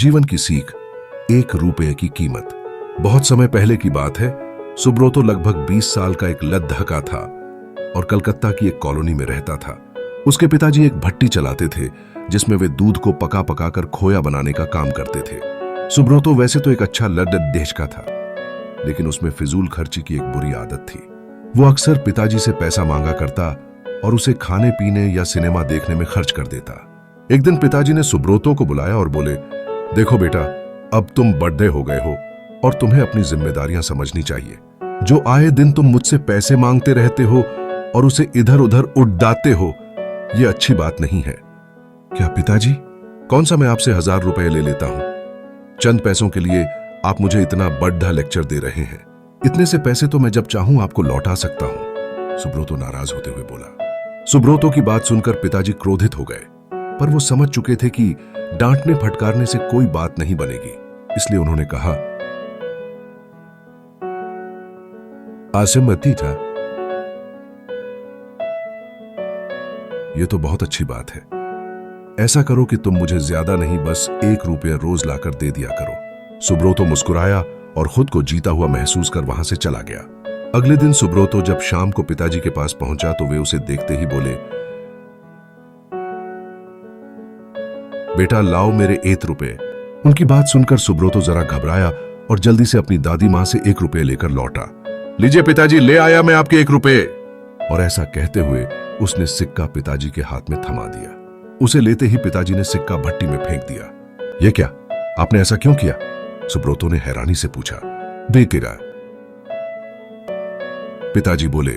जीवन की सीख, 1 रुपये की कीमत। बहुत समय पहले की बात है। सुब्रोतो लगभग 20 साल का एक लद्दाखा था और कलकत्ता की एक कॉलोनी में रहता था। उसके पिताजी एक भट्टी चलाते थे जिसमें वे दूध को पका पका कर खोया बनाने का काम करते थे। सुब्रोतो वैसे तो एक अच्छा लद्देश का था, लेकिन उसमें फिजूल खर्ची की एक बुरी आदत थी। वो अक्सर पिताजी से पैसा मांगा करता और उसे खाने पीने या सिनेमा देखने में खर्च कर देता। एक दिन पिताजी ने सुब्रोतो को बुलाया और बोले, देखो बेटा, अब तुम बड़े हो गए हो और तुम्हें अपनी जिम्मेदारियां समझनी चाहिए। जो आए दिन तुम मुझसे पैसे मांगते रहते हो और उसे इधर उधर उड़ाते हो, यह अच्छी बात नहीं है। क्या पिताजी, कौन सा मैं आपसे 1000 रुपए ले लेता हूं? चंद पैसों के लिए आप मुझे इतना बड़ा लेक्चर दे रहे हैं। इतने से पैसे तो मैं जब चाहूं आपको लौटा सकता हूं। सुब्रोतो नाराज होते हुए बोला। सुब्रोतो की बात सुनकर पिताजी क्रोधित हो गए, पर वो समझ चुके थे कि डांटने फटकारने से कोई बात नहीं बनेगी। इसलिए उन्होंने कहा, आसिम था, यह तो बहुत अच्छी बात है। ऐसा करो कि तुम मुझे ज्यादा नहीं, बस 1 रुपया रोज लाकर दे दिया करो। सुब्रोतो मुस्कुराया और खुद को जीता हुआ महसूस कर वहां से चला गया। अगले दिन सुब्रोतो जब शाम को पिताजी के पास पहुंचा तो वे उसे देखते ही बोले, बेटा लाओ मेरे 1 रुपये। उनकी बात सुनकर सुब्रोतो जरा घबराया और जल्दी से अपनी दादी मां से 1 रुपये लेकर लौटा। लीजिए पिताजी, ले आया मैं आपके 1 रुपये। और ऐसा कहते हुए उसने सिक्का पिताजी के हाथ में थमा दिया। उसे लेते ही पिताजी ने सिक्का भट्टी में फेंक दिया। यह क्या, आपने ऐसा क्यों किया? सुब्रोतो ने हैरानी से पूछा। बेकिरा, पिताजी बोले।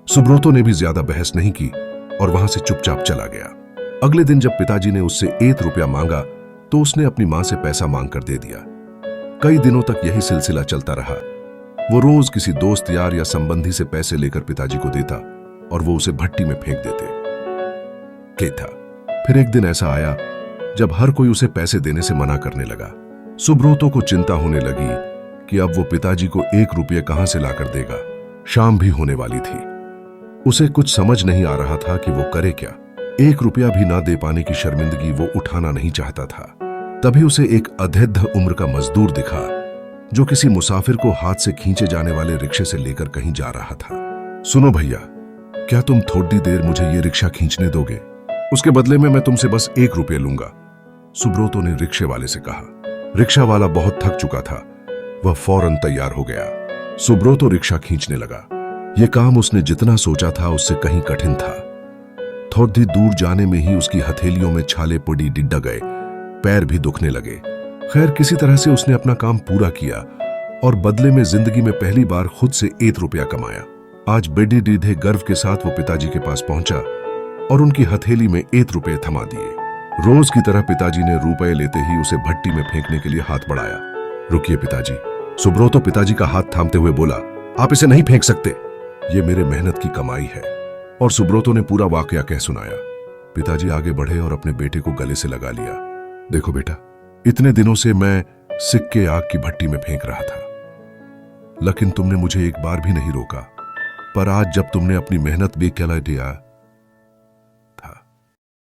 सुब्रोतो ने भी ज्यादा बहस नहीं की और वहां से चुपचाप चला गया। अगले दिन जब पिताजी ने उससे 1 रुपया मांगा तो उसने अपनी मां से पैसा मांगकर दे दिया। कई दिनों तक यही सिलसिला चलता रहा। वो रोज किसी दोस्त यार या संबंधी से पैसे लेकर पिताजी को देता और वो उसे भट्टी में फेंक देते था। फिर एक दिन ऐसा आया जब हर कोई उसे पैसे देने से मना करने लगा। सुब्रोतो को चिंता होने लगी कि अब वो पिताजी को 1 रुपये कहां से लाकर देगा। शाम भी होने वाली थी। उसे कुछ समझ नहीं आ रहा था कि वो करे क्या। 1 रुपया भी ना दे पाने की शर्मिंदगी वो उठाना नहीं चाहता था। तभी उसे एक अधेद्ध उम्र का मजदूर दिखा जो किसी मुसाफिर को हाथ से खींचे जाने वाले रिक्शे से लेकर कहीं जा रहा था। सुनो भैया, क्या तुम थोड़ी देर मुझे ये रिक्शा खींचने दोगे? उसके बदले में मैं तुमसे बस 1 रुपये लूंगा, सुब्रोतो ने रिक्शे वाले से कहा। रिक्शा वाला बहुत थक चुका था। वह फौरन तैयार हो गया। सुब्रोतो रिक्शा खींचने लगा। यह काम उसने जितना सोचा था उससे कहीं कठिन था। थोड़ी दूर जाने में ही उसकी हथेलियों में छाले पड़ी डिड्डा गए, पैर भी दुखने लगे। खैर, किसी तरह से उसने अपना काम पूरा किया और बदले में जिंदगी में पहली बार खुद से 1 रुपया कमाया। आज बेडी डीधे गर्व के साथ वो पिताजी के पास पहुंचा और उनकी हथेली में 1 रुपये थमा दिए। रोज की तरह पिताजी ने रुपए लेते ही उसे भट्टी में फेंकने के लिए हाथ बढ़ाया। रुकिए पिताजी, सुब्रोतो पिताजी का हाथ थामते हुए बोला। आप इसे नहीं फेंक सकते, ये मेरे मेहनत की कमाई है। और सुब्रोतो ने पूरा वाकया कह सुनाया। पिताजी आगे बढ़े और अपने बेटे को गले से लगा लिया। देखो बेटा, इतने दिनों से मैं सिक्के आग की भट्टी में फेंक रहा था, लेकिन तुमने मुझे एक बार भी नहीं रोका। पर आज जब तुमने अपनी मेहनत भी दिया